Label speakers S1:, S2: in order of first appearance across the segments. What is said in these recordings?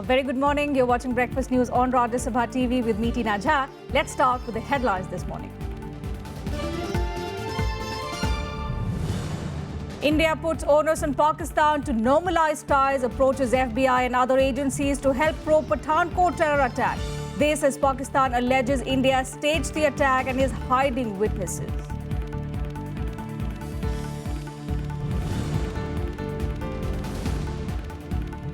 S1: Very good morning. You're watching Breakfast News on Rajya Sabha TV with me, Tina Jha. Let's start with the headlines this morning. India puts onus on Pakistan to normalize ties, approaches FBI and other agencies to help probe PATHANKOT terror attack. This as Pakistan alleges India staged the attack and is hiding witnesses.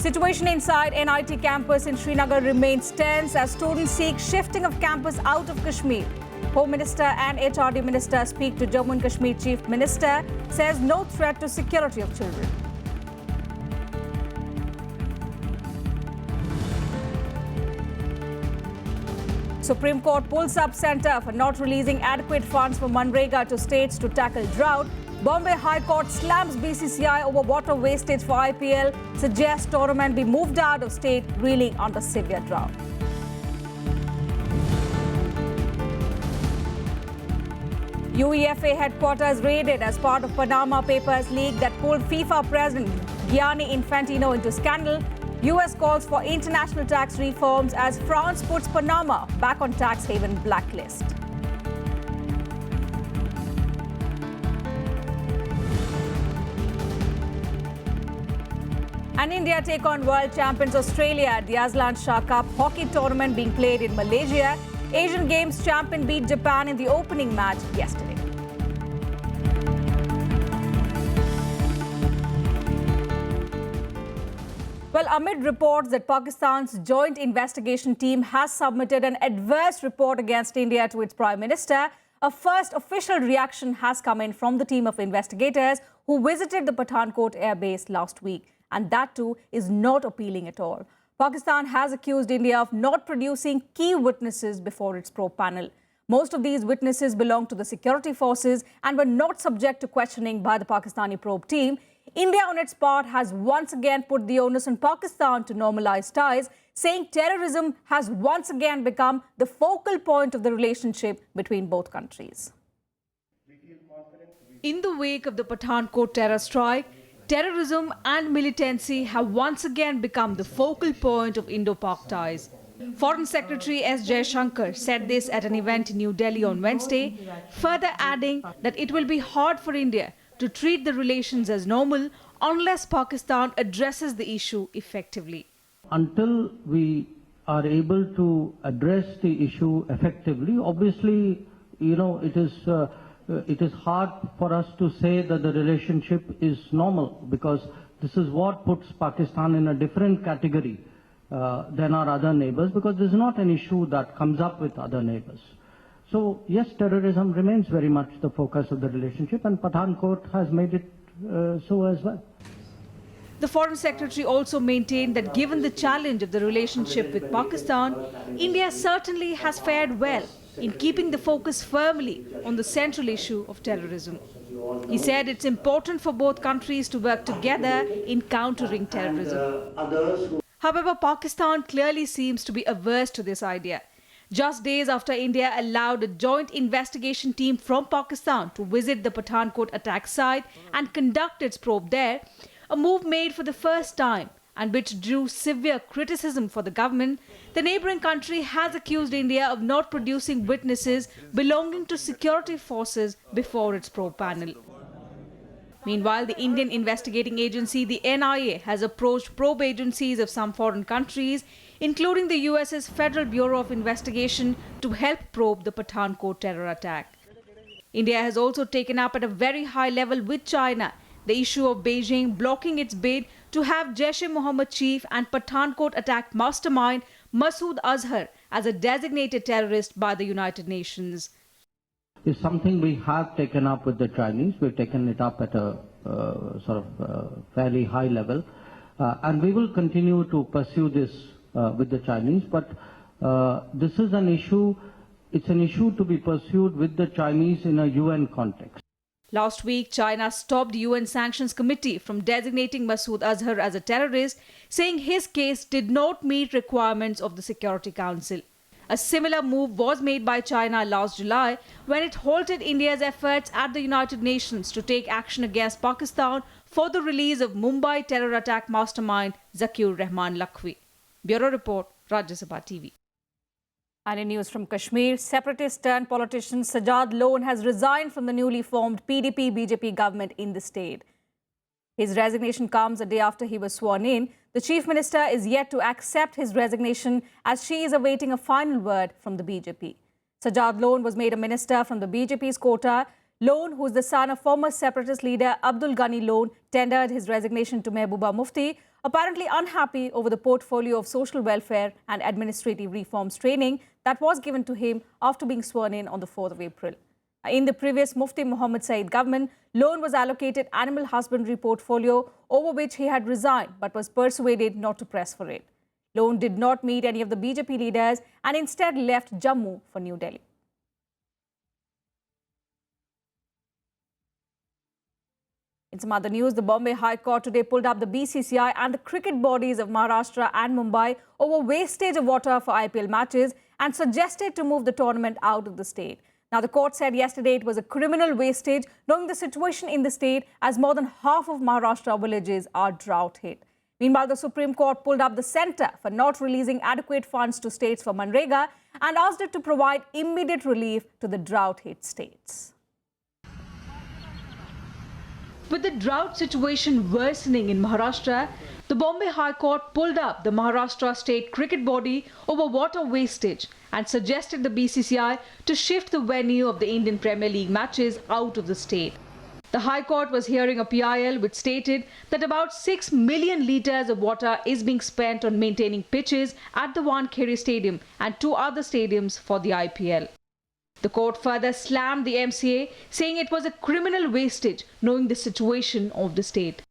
S1: Situation inside NIT campus in Srinagar remains tense as students seek shifting of campus out of Kashmir. Home Minister and HRD Minister speak to Jammu and Kashmir Chief Minister, says no threat to security of children. Supreme Court pulls up centre for not releasing adequate funds for Manrega to states to tackle drought. Bombay High Court slams BCCI over water wastage for IPL, suggests tournament be moved out of state, reeling under severe drought. UEFA headquarters raided as part of Panama Papers leak that pulled FIFA President Gianni Infantino into scandal. US calls for international tax reforms as France puts Panama back on tax haven blacklist. And India take on world champions Australia at the Aslan Shah Cup hockey tournament being played in Malaysia. Asian Games champion beat Japan in the opening match yesterday. Well, amid reports that Pakistan's joint investigation team has submitted an adverse report against India to its Prime Minister, a first official reaction has come in from the team of investigators who visited the Pathankot air base last week. And that too is not appealing at all. Pakistan has accused India of not producing key witnesses before its probe panel. Most of these witnesses belong to the security forces and were not subject to questioning by the Pakistani probe team. India, on its part, has once again put the onus on Pakistan to normalize ties, saying terrorism has once again become the focal point of the relationship between both countries. In the wake of the Pathankot terror strike, terrorism and militancy have once again become the focal point of Indo-Pak ties. Foreign Secretary S. Jaishankar said this at an event in New Delhi on Wednesday, further adding that it will be hard for India to treat the relations as normal unless Pakistan addresses the issue effectively.
S2: Until we are able to address the issue effectively, obviously, it is hard for us to say that the relationship is normal, because this is what puts Pakistan in a different category than our other neighbors, because this is not an issue that comes up with other neighbors. So yes, terrorism remains very much the focus of the relationship, and Pathankot has made it so as well.
S1: The Foreign Secretary also maintained that given the challenge of the relationship with Pakistan, India certainly has fared well in keeping the focus firmly on the central issue of terrorism. He said it's important for both countries to work together in countering terrorism. However, Pakistan clearly seems to be averse to this idea. Just days after India allowed a joint investigation team from Pakistan to visit the Pathankot attack site and conduct its probe there, a move made for the first time and which drew severe criticism for the government, the neighbouring country has accused India of not producing witnesses belonging to security forces before its probe panel. Meanwhile, the Indian investigating agency, the NIA, has approached probe agencies of some foreign countries, including the US's Federal Bureau of Investigation, to help probe the Pathankot terror attack. India has also taken up at a very high level with China the issue of Beijing blocking its bid to have Jaish-e-Mohammed chief and Pathankot attack mastermind Masood Azhar as a designated terrorist by the United Nations.
S2: It's something we have taken up with the Chinese. We've taken it up at a fairly high level. And we will continue to pursue this with the Chinese. But this is an issue, it's an issue to be pursued with the Chinese in a UN context.
S1: Last week, China stopped the UN Sanctions Committee from designating Masood Azhar as a terrorist, saying his case did not meet requirements of the Security Council. A similar move was made by China last July when it halted India's efforts at the United Nations to take action against Pakistan for the release of Mumbai terror attack mastermind Zakir Rahman Lakhvi. Bureau Report, Rajya Sabha TV.
S3: And in news from Kashmir, separatist-turned politician SAJJAD Lone has resigned from the newly formed PDP-BJP government in the state. His resignation comes a day after he was sworn in. The Chief Minister is yet to accept his resignation as she is awaiting a final word from the BJP. SAJJAD Lone was made a minister from the BJP's quota. Lone, who is the son of former separatist leader Abdul Ghani Lone, tendered his resignation to Mehbooba Mufti, apparently unhappy over the portfolio of social welfare and administrative reforms training that was given to him after being sworn in on the 4th of April. In the previous Mufti Muhammad Saeed government, Lone was allocated animal husbandry portfolio over which he had resigned but was persuaded not to press for it. Lone did not meet any of the BJP leaders and instead left Jammu for New Delhi. In some other news, the Bombay High Court today pulled up the BCCI and the cricket bodies of Maharashtra and Mumbai over wastage of water for IPL matches and suggested to move the tournament out of the state. Now, the court said yesterday it was a criminal wastage, knowing the situation in the state as more than half of Maharashtra villages are drought hit. Meanwhile, the Supreme Court pulled up the centre for not releasing adequate funds to states for Manrega and asked it to provide immediate relief to the drought hit states.
S1: With the drought situation worsening in Maharashtra, the Bombay High Court pulled up the Maharashtra state cricket body over water wastage and suggested the BCCI to shift the venue of the Indian Premier League matches out of the state. The High Court was hearing a PIL which stated that about 6 million litres of water is being spent on maintaining pitches at the Wankhede Stadium and 2 other stadiums for the IPL. The court further slammed the MCA, saying it was a criminal wastage, knowing the situation of the state.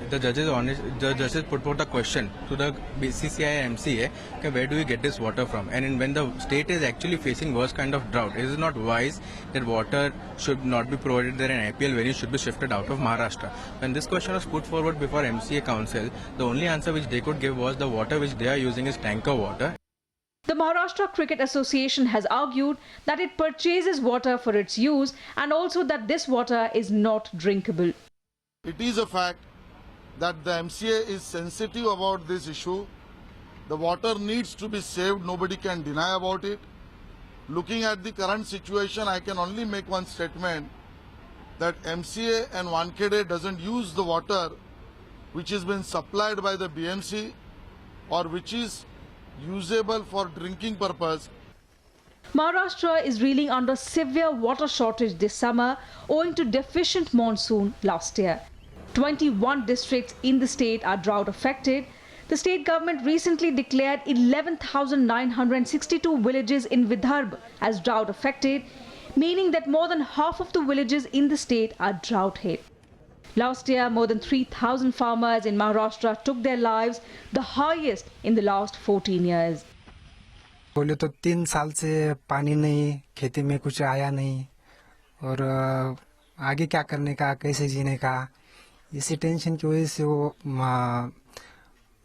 S4: The judges put forth a question to the BCCI and MCA, okay, where do you get this water from? And when the state is actually facing worse kind of drought, is it not wise that water should not be provided there and IPL venue should be shifted out of Maharashtra? When this question was put forward before MCA Council, the only answer which they could give was the water which they are using is tanker water.
S1: The Maharashtra Cricket Association has argued that it purchases water for its use and also that this water is not drinkable.
S5: It is a fact that the MCA is sensitive about this issue. The water needs to be saved, nobody can deny about it. Looking at the current situation, I can only make one statement that MCA and Wankhede doesn't use the water which has been supplied by the BMC or which is usable for drinking purpose.
S1: Maharashtra is reeling under severe water shortage this summer owing to deficient monsoon last year. 21 districts in the state are drought affected. The state government recently declared 11,962 villages in Vidarbha as drought affected, meaning that more than half of the villages in the state are drought hit. Last year, more than 3,000 farmers in Maharashtra took their lives, the highest in the last 14 years.
S6: बोले तो 3 साल से पानी नहीं, खेती में कुछ आया नहीं और आगे क्या करने का, कैसे जीने का, इसी टेंशन की वजह से वो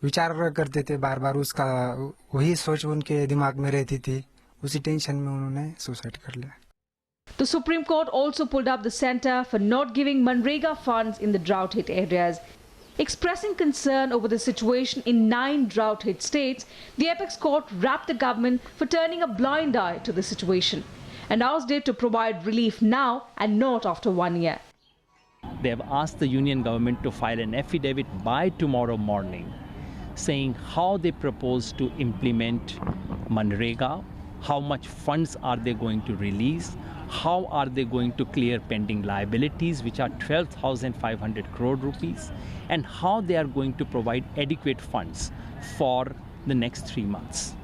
S6: विचार करते थे बार बार, उसका वही सोच उनके दिमाग में रहती थी, उसी टेंशन में उन्होंने सुसाइड कर लिया.
S1: The Supreme Court also pulled up the centre for not giving Manrega funds in the drought-hit areas. Expressing concern over the situation in 9 drought-hit states, the Apex Court rapped the government for turning a blind eye to the situation and asked it to provide relief now and not after 1 year.
S7: They have asked the union government to file an affidavit by tomorrow morning saying how they propose to implement Manrega, how much funds are they going to release, how are they going to clear pending liabilities, which are 12,500 crore rupees, and how they are going to provide adequate funds for the next 3 months.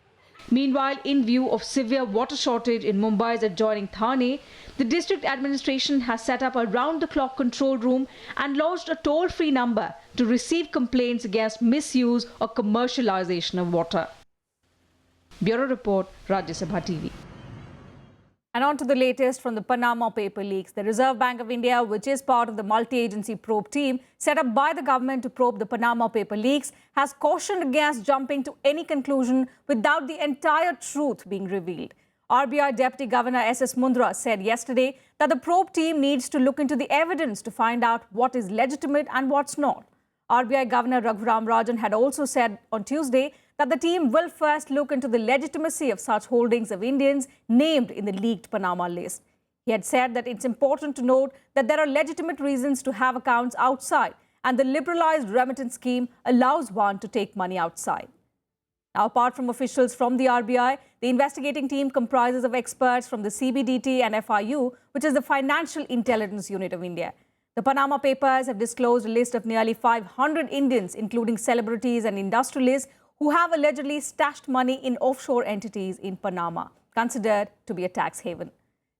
S1: Meanwhile, in view of severe water shortage in Mumbai's adjoining Thane, the district administration has set up a round-the-clock control room and launched a toll-free number to receive complaints against misuse or commercialization of water. Bureau Report, Rajya Sabha TV.
S3: And on to the latest from the Panama paper leaks. The Reserve Bank of India, which is part of the multi-agency probe team set up by the government to probe the Panama paper leaks, has cautioned against jumping to any conclusion without the entire truth being revealed. RBI Deputy Governor S.S. Mundra said yesterday that the probe team needs to look into the evidence to find out what is legitimate and what's not. RBI Governor Raghuram Rajan had also said on Tuesday that the team will first look into the legitimacy of such holdings of Indians named in the leaked Panama list. He had said that it's important to note that there are legitimate reasons to have accounts outside, and the liberalized remittance scheme allows one to take money outside. Now, apart from officials from the RBI, the investigating team comprises of experts from the CBDT and FIU, which is the Financial Intelligence Unit of India. The Panama Papers have disclosed a list of nearly 500 Indians, including celebrities and industrialists, who have allegedly stashed money in offshore entities in Panama, considered to be a tax haven.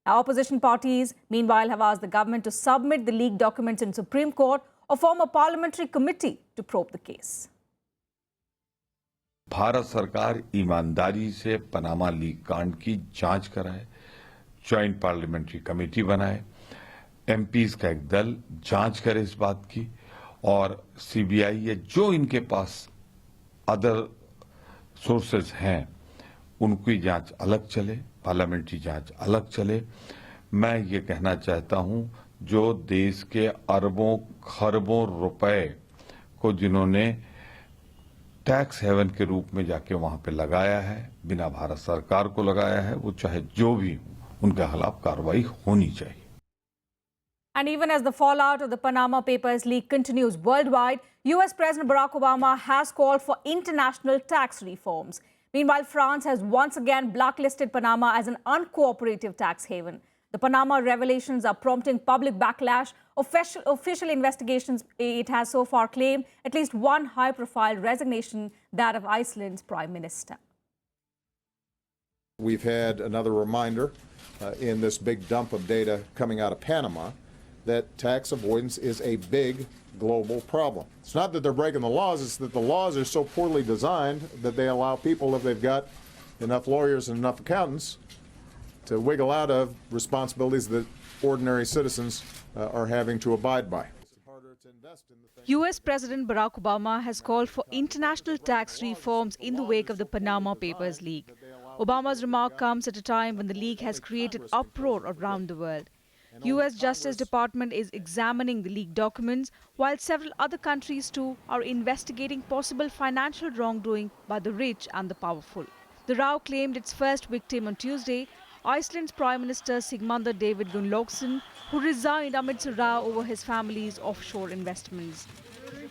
S3: Now, opposition parties, meanwhile, have asked the government to submit the leaked documents in Supreme Court or form a parliamentary committee to probe the case.
S8: Bharat सरकार ईमानदारी से Panama leak कांड की जांच कराए, joint parliamentary committee बनाए, MPs का एक दल जांच करे इस बात की, और सीबीआई या जो इनके पास अदर सोर्सेज हैं उनकी जांच अलग चले, पार्लियामेंट्री जांच अलग चले। मैं ये कहना चाहता हूं, जो देश के अरबों खरबों रुपए को जिन्होंने टैक्स हेवन के रूप में जाके वहां पे लगाया है, बिना भारत सरकार को लगाया है, वो चाहे जो भी हो, उनके खिलाफ कार्रवाई होनी चाहिए।
S3: And even as the fallout of the Panama Papers leak continues worldwide, US President Barack Obama has called for international tax reforms. Meanwhile, France has once again blacklisted Panama as an uncooperative tax haven. The Panama revelations are prompting public backlash. Official investigations, it has so far claimed at least one high-profile resignation, that of Iceland's Prime Minister.
S9: We've had another reminder in this big dump of data coming out of Panama that tax avoidance is a big global problem. It's not that they're breaking the laws, it's that the laws are so poorly designed that they allow people, if they've got enough lawyers and enough accountants, to wiggle out of responsibilities that ordinary citizens are having to abide by.
S1: US President Barack Obama has called for international tax reforms in the wake of the Panama Papers leak. Obama's remark comes at a time when the leak has created uproar around the world. US Justice Department is examining the leaked documents, while several other countries too are investigating possible financial wrongdoing by the rich and the powerful. The row claimed its first victim on Tuesday, Iceland's Prime Minister Sigmundur David Gunnlaugsson, who resigned amidst a row over his family's offshore investments.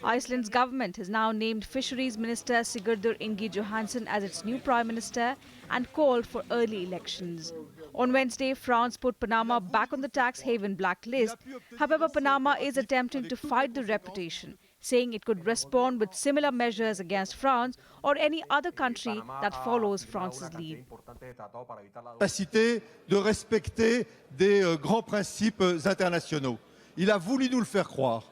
S1: Iceland's government has now named Fisheries Minister Sigurdur Ingi Johannsson as its new Prime Minister and called for early elections. On Wednesday, France put Panama back on the tax haven blacklist. However, Panama is attempting to fight the reputation, saying it could respond with similar measures against France or any other country that follows France's lead.
S10: Capacité de respecter des grands principes internationaux. Il a voulu nous le faire croire.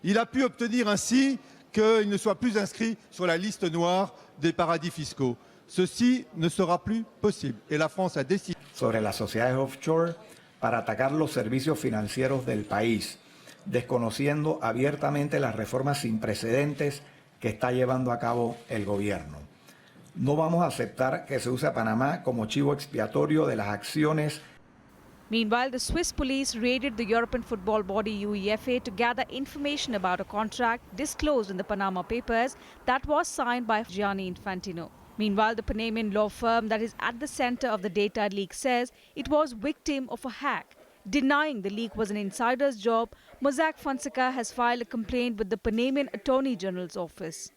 S10: Il a pu obtenir ainsi qu'il ne soit plus inscrit sur la liste noire des paradis fiscaux. Ceci ne sera plus possible et la France a décidé
S11: sobre las sociedades offshore para atacar los servicios financieros del país, desconociendo abiertamente las reformas sin precedentes que está llevando a cabo el gobierno. No vamos a aceptar que se use a Panamá como chivo expiatorio de las acciones.
S1: Meanwhile, the Swiss police raided the European football body UEFA to gather information about a contract disclosed in the Panama Papers that was signed by Gianni Infantino. Meanwhile, the Panamanian law firm that is at the center of the data leak says it was victim of a hack. Denying the leak was an insider's job, Mossack Fonseca has filed a complaint with the Panamanian Attorney General's office.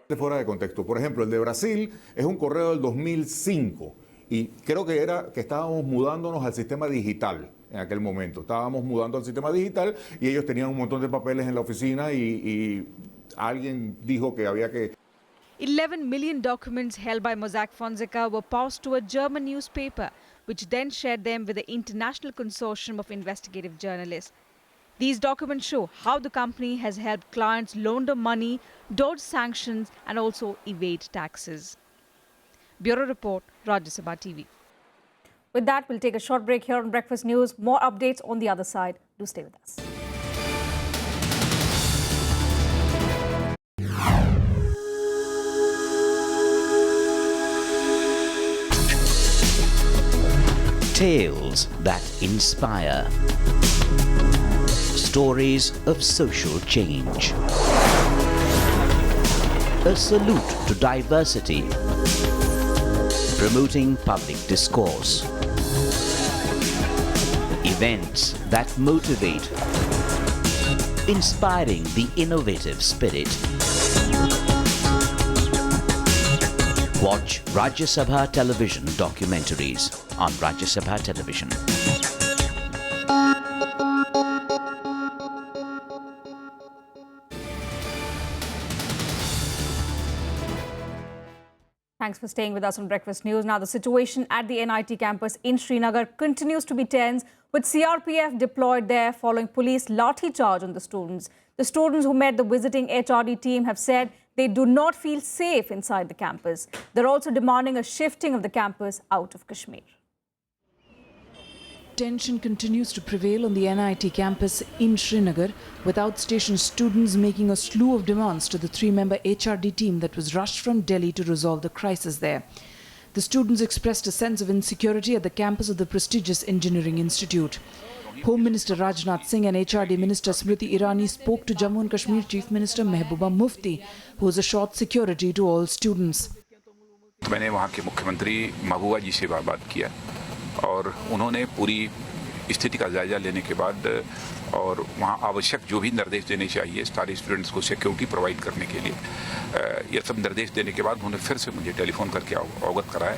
S9: Fuera de contexto. Por ejemplo, el de Brasil es un correo del 2005 y creo que era que estábamos mudándonos al sistema digital en aquel momento. Estábamos mudando al sistema digital y ellos tenían un montón de papeles en la oficina y alguien dijo que había que
S1: 11 million documents held by Mossack Fonseca were passed to a German newspaper, which then shared them with the International Consortium of Investigative Journalists. These documents show how the company has helped clients launder money, dodge sanctions, and also evade taxes. Bureau Report, Rajya Sabha TV.
S3: With that, we'll take a short break here on Breakfast News. More updates on the other side. Do stay with us.
S12: Tales that inspire. Stories of social change. a salute to diversity, promoting public discourse, events that motivate, inspiring the innovative spirit. Watch Rajya Sabha television documentaries on Rajya Sabha television.
S3: Thanks for staying with us on Breakfast News. Now, the situation at the NIT campus in Srinagar continues to be tense, with CRPF deployed there following police lathi charge on the students. The students who met the visiting HRD team have said they do not feel safe inside the campus. They're also demanding a shifting of the campus out of Kashmir.
S13: Tension continues to prevail on the NIT campus in Srinagar, with outstation students making a slew of demands to the three-member HRD team that was rushed from Delhi to resolve the crisis there. The students expressed a sense of insecurity at the campus of the prestigious Engineering Institute. Home Minister Rajnath Singh and HRD Minister Smriti Irani spoke to Jammu and Kashmir Chief Minister Mehbooba Mufti, who assured security to all students.
S14: मैंने वहाँ के मुख्यमंत्री महबूबा जी से बात किया और उन्होंने पूरी स्थिति का जायजा लेने के बाद और वहाँ आवश्यक जो भी निर्देश देने चाहिए सारे स्टूडेंट्स को सिक्योरिटी प्रोवाइड करने के लिए ये सब निर्देश देने के बाद उन्होंने फिर से मुझे टेलीफोन करके अवगत कराया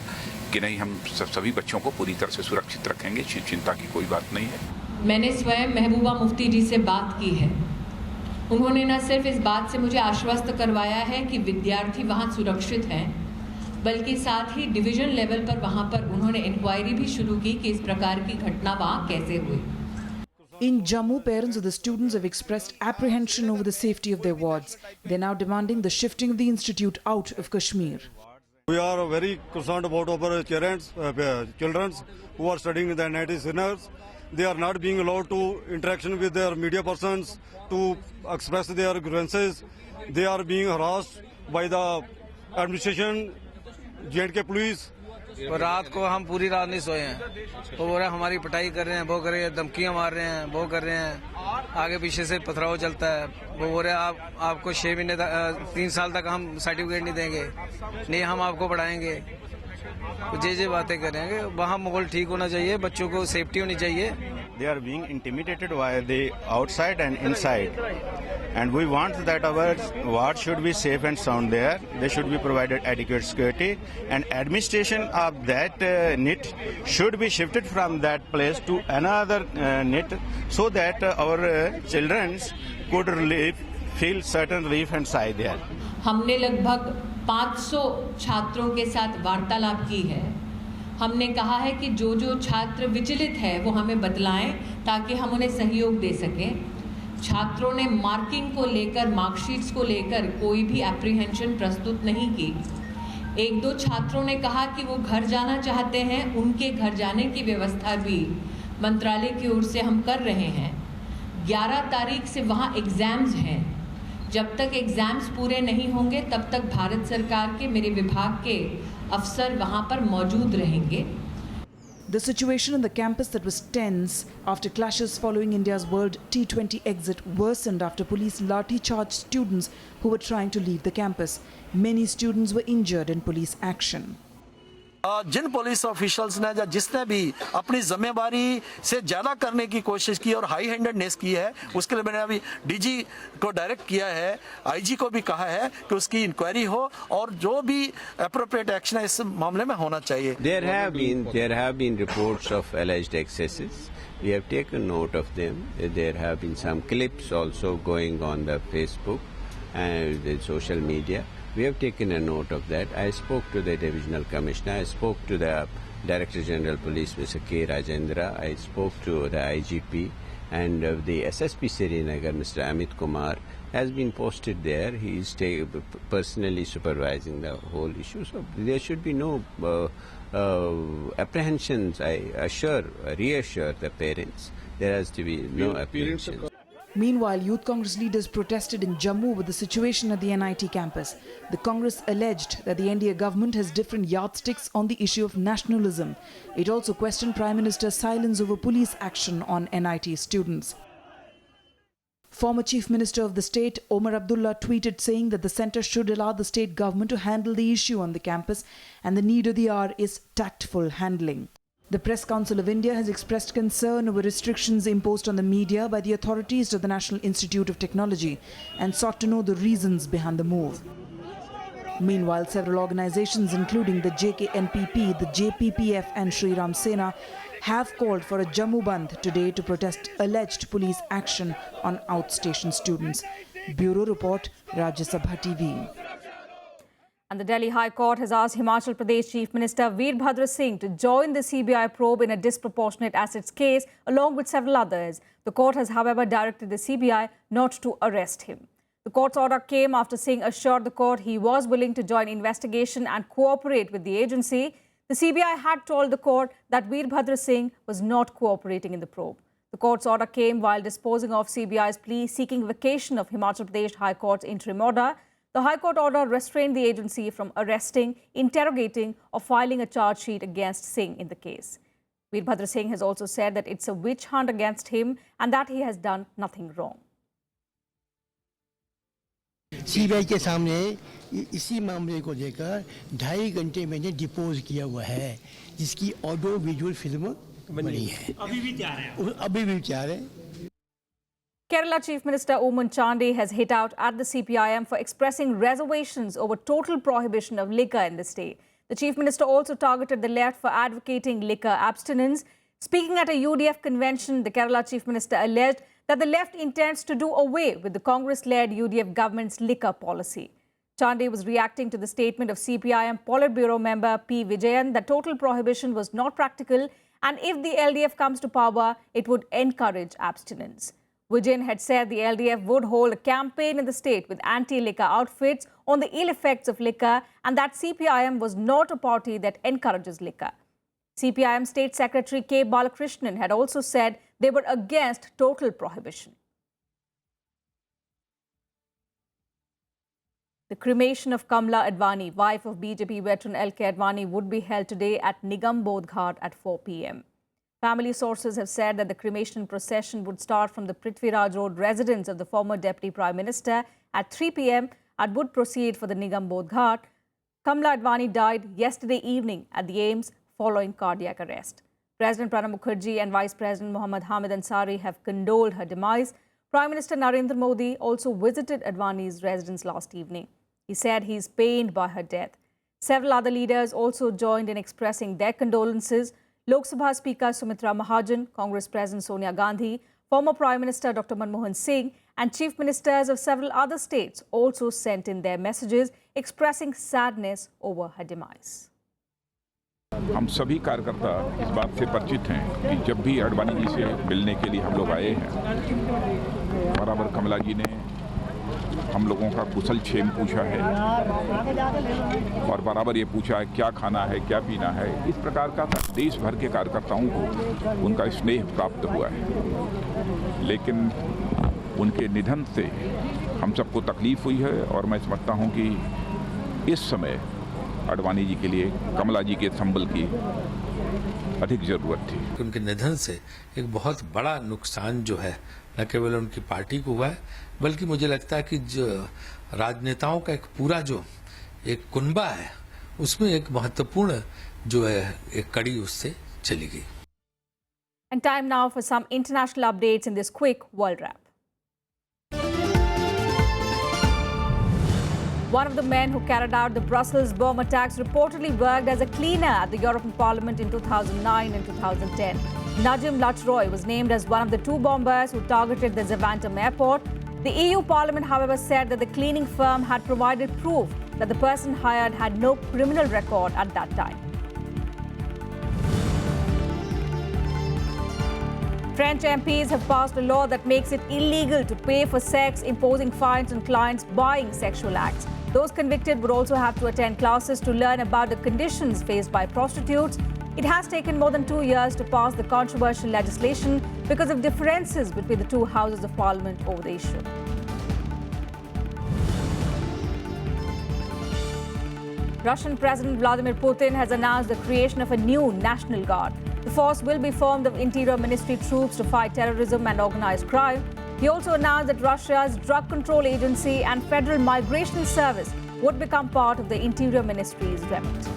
S14: कि नहीं हम सभी बच्चों को पूरी तरह से सुरक्षित रखेंगे, चिंता की कोई बात नहीं है।
S15: मैंने स्वयं महबूबा मुफ्ती जी से बात की है। उन्होंने न सिर्फ इस बात से मुझे आश्वस्त करवाया है कि विद्यार्थी वहाँ सुरक्षित हैं, बल्कि साथ ही डिवीजन लेवल पर वहाँ पर उन्होंने इंक्वायरी भी शुरू की कि इस प्रकार की घटना वहाँ कैसे हुई।
S13: In Jammu, parents of the students have expressed apprehension over the safety of their wards. They're now demanding the shifting of the institute out of Kashmir.
S10: We are very concerned about our children who are studying in the NIT centers. They are not being allowed to interaction with their media persons to express their grievances. They are being harassed by the administration, J&K police.
S16: रात को हम पूरी रात नहीं सोए हैं। वो बोल रहे हैं हमारी पिटाई कर रहे हैं, वो कर रहे हैं, धमकियां मार रहे हैं, वो कर रहे हैं, आगे पीछे से पथराव चलता है। वो बोल रहे हैं आपको 6 महीने 3 साल तक हम सर्टिफिकेट नहीं देंगे, नहीं हम आपको पढ़ाएंगे। जे बातें करेंगे। वहाँ माहौल ठीक होना चाहिए, बच्चों को सेफ्टी होनी चाहिए।
S17: They are being intimidated by the outside and inside, and we want that our wards should be safe and sound there. They should be provided adequate security, and administration of that NIT should be shifted from that place to another NIT so that our children could feel certain relief and side there.
S15: हमने लगभग 500 छात्रों के साथ वार्तालाप की है। हमने कहा है कि जो छात्र विचलित है वो हमें बतलाएं ताकि हम उन्हें सहयोग दे सकें। छात्रों ने मार्किंग को लेकर, मार्कशीट्स को लेकर कोई भी एप्रीहेंशन प्रस्तुत नहीं की। 1-2 छात्रों ने कहा कि वो घर जाना चाहते हैं, उनके घर जाने की व्यवस्था भी मंत्रालय की ओर से हम कर रहे हैं। 11 तारीख से वहाँ एग्ज़ाम्स हैं। जब तक एग्ज़ाम्स पूरे नहीं होंगे तब तक भारत सरकार के मेरे विभाग के अफसर वहाँ पर मौजूद रहेंगे।
S13: The situation on the campus that was tense after clashes following India's World T20 exit worsened after police lathi charged students who were trying to leave the campus. Many students were injured in police action.
S18: जिन police officials ने या जिसने भी अपनी जिम्मेदारी से ज़्यादा करने की कोशिश की और हाई हैंडेडनेस की है, उसके लिए मैंने अभी डीजी को डायरेक्ट किया है, आईजी को भी कहा है कि उसकी इंक्वायरी हो और जो भी एप्रोप्रिएट एक्शन है इस मामले में होना चाहिए।
S19: There have been reports of alleged excesses. We have taken note of them. There have been some clips also going on the Facebook and the social media. We have taken a note of that. I spoke to the Divisional Commissioner. I spoke to the Director General Police, Mr. K. Rajendra. I spoke to the IGP and the SSP Srinagar, Mr. Amit Kumar, has been posted there. He is personally supervising the whole issue. So there should be no apprehensions. I reassure the parents. There has to be no apprehensions.
S13: Meanwhile, Youth Congress leaders protested in Jammu with the situation at the NIT campus. The Congress alleged that the NDA government has different yardsticks on the issue of nationalism. It also questioned Prime Minister's silence over police action on NIT students. Former Chief Minister of the state, Omar Abdullah, tweeted saying that the centre should allow the state government to handle the issue on the campus and the need of the hour is tactful handling. The Press Council of India has expressed concern over restrictions imposed on the media by the authorities of the National Institute of Technology and sought to know the reasons behind the move. Meanwhile, several organizations including the JKNPP, the JPPF and Shri Ram Sena have called for a Jammu Bandh today to protest alleged police action on outstation students. Bureau Report, Rajya Sabha TV.
S3: And the Delhi High Court has asked Himachal Pradesh Chief Minister Veerbhadra Singh to join the CBI probe in a disproportionate assets case along with several others. The court has, however, directed the CBI not to arrest him. The court's order came after Singh assured the court he was willing to join investigation and cooperate with the agency. The CBI had told the court that Veerbhadra Singh was not cooperating in the probe. The court's order came while disposing of CBI's plea seeking vacation of Himachal Pradesh High Court's interim order. The High Court order restrained the agency from arresting, interrogating or filing a charge sheet against Singh in the case. Veerbhadra Singh has also said that it's a witch hunt against him and that he has done nothing wrong.
S20: CBI के सामने इसी मामले को लेकर 2.5 घंटे मैंने depots किया हुआ है जिसकी ऑडियो विजुअल फिल्म बनी है अभी भी तैयार है
S3: Kerala Chief Minister Oomen Chandy has hit out at the CPIM for expressing reservations over total prohibition of liquor in the state. The Chief Minister also targeted the left for advocating liquor abstinence. Speaking at a UDF convention, the Kerala Chief Minister alleged that the left intends to do away with the Congress-led UDF government's liquor policy. Chandy was reacting to the statement of CPIM Politburo member P. Vijayan that total prohibition was not practical and if the LDF comes to power, it would encourage abstinence. Vijayan had said the LDF would hold a campaign in the state with anti-liquor outfits on the ill effects of liquor and that CPIM was not a party that encourages liquor. CPIM State Secretary K. Balakrishnan had also said they were against total prohibition. The cremation of Kamla Advani, wife of BJP veteran L.K. Advani, would be held today at Nigam Bodh Ghat at 4 p.m. Family sources have said that the cremation procession would start from the Prithviraj Road residence of the former Deputy Prime Minister at 3 p.m. and would proceed for the Nigam Bodh Ghat. Kamla Advani died yesterday evening at the AIIMS following cardiac arrest. President Pranab Mukherjee and Vice President Mohammad Hamid Ansari have condoled her demise. Prime Minister Narendra Modi also visited Advani's residence last evening. He said he is pained by her death. Several other leaders also joined in expressing their condolences. Lok Sabha Speaker Sumitra Mahajan, Congress President Sonia Gandhi, former Prime Minister Dr. Manmohan Singh and Chief Ministers of several other states also sent in their messages expressing sadness over her demise.
S14: हम सभी कार्यकर्ता इस बात से परिचित हैं कि जब भी अडवाणी जी से मिलने के लिए हम लोग आए हैं बराबर कमला जी ने हम लोगों का कुशल क्षेम पूछा है और बराबर ये पूछा है क्या खाना है क्या पीना है। इस प्रकार का देश भर के कार्यकर्ताओं को उनका स्नेह प्राप्त हुआ है लेकिन उनके निधन से हम सबको तकलीफ हुई है और मैं समझता हूँ कि इस समय अडवाणी जी के लिए कमला जी के संबल की अधिक जरूरत थी।
S21: उनके निधन से एक बहुत बड़ा नुकसान जो है न केवल उनकी पार्टी को हुआ है बल्कि मुझे लगता है कि जो राजनेताओं का एक पूरा जो एक कुनबा है उसमें एक महत्वपूर्ण जो है एक कड़ी उससे चली गई।
S3: And time now for some international updates in this quick world wrap. One of the men who carried out the Brussels bomb attacks reportedly worked as a cleaner at the European Parliament in 2009 and 2010. Najim Lachroy was named as one of the two bombers who targeted the Zaventem airport. The EU Parliament, however, said that the cleaning firm had provided proof that the person hired had no criminal record at that time. French MPs have passed a law that makes it illegal to pay for sex, imposing fines on clients buying sexual acts. Those convicted would also have to attend classes to learn about the conditions faced by prostitutes. It has taken more than 2 years to pass the controversial legislation because of differences between the two houses of parliament over the issue. Russian President Vladimir Putin has announced the creation of a new National Guard. The force will be formed of Interior Ministry troops to fight terrorism and organized crime. He also announced that Russia's Drug Control Agency and Federal Migration Service would become part of the Interior Ministry's remit.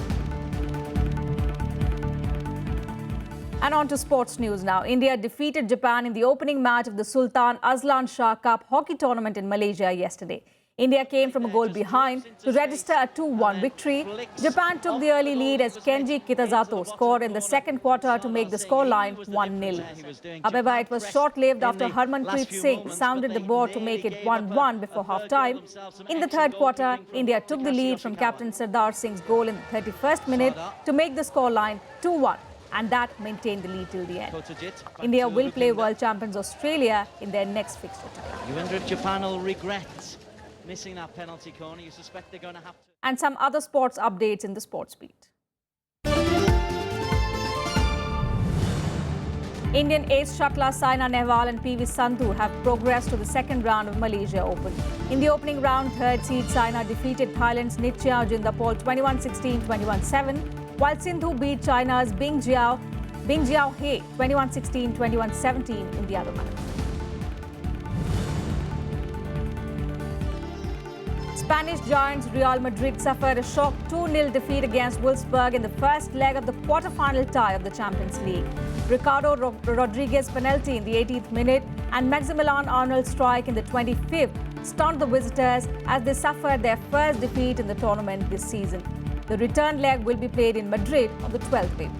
S3: And on to sports news now. India defeated Japan in the opening match of the Sultan Azlan Shah Cup hockey tournament in Malaysia yesterday. India came from a goal behind to register a 2-1 victory. Japan took the early lead as Kenji Kitazato scored in the second quarter to make the scoreline 1-0. However, it was short-lived after Harmanpreet Singh sounded the board to make it 1-1 before half-time. In the third quarter, India took the lead from captain Sardar Singh's goal in the 31st minute to make the scoreline 2-1. And that maintained the lead till the end. India will play world champions Australia in their next fixture tie.
S2: You wonder if Japan will regret missing that penalty corner. You suspect they're going to have to.
S3: And some other sports updates in the Sports Beat. Indian ace shuttlers Saina Nehwal and PV Sandhu have progressed to the second round of Malaysia Open. In the opening round, third seed Saina defeated Thailand's Nitya Jindapol 21-16, 21-7, while Sindhu beat China's Bing Jiao He 21-16, 21-17 in the other match. Spanish giants Real Madrid suffered a shock 2-0 defeat against Wolfsburg in the first leg of the quarter-final tie of the Champions League. Ricardo Rodriguez penalty in the 18th minute and Maximilian Arnold's strike in the 25th stunned the visitors as they suffered their first defeat in the tournament this season. The return leg will be played in Madrid on the 12th of April.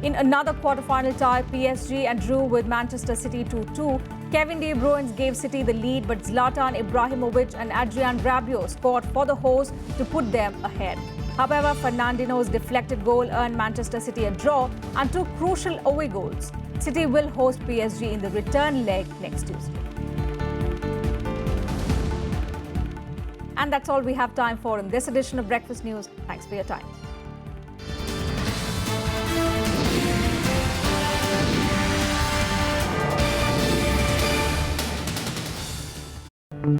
S3: In another quarter-final tie, PSG drew with Manchester City 2-2. Kevin De Bruyne gave City the lead, but Zlatan Ibrahimovic and Adrian Rabiot scored for the hosts to put them ahead. However, Fernandinho's deflected goal earned Manchester City a draw and two crucial away goals. City will host PSG in the return leg next Tuesday. And that's all we have time for in this edition of Breakfast News. Thanks for your time.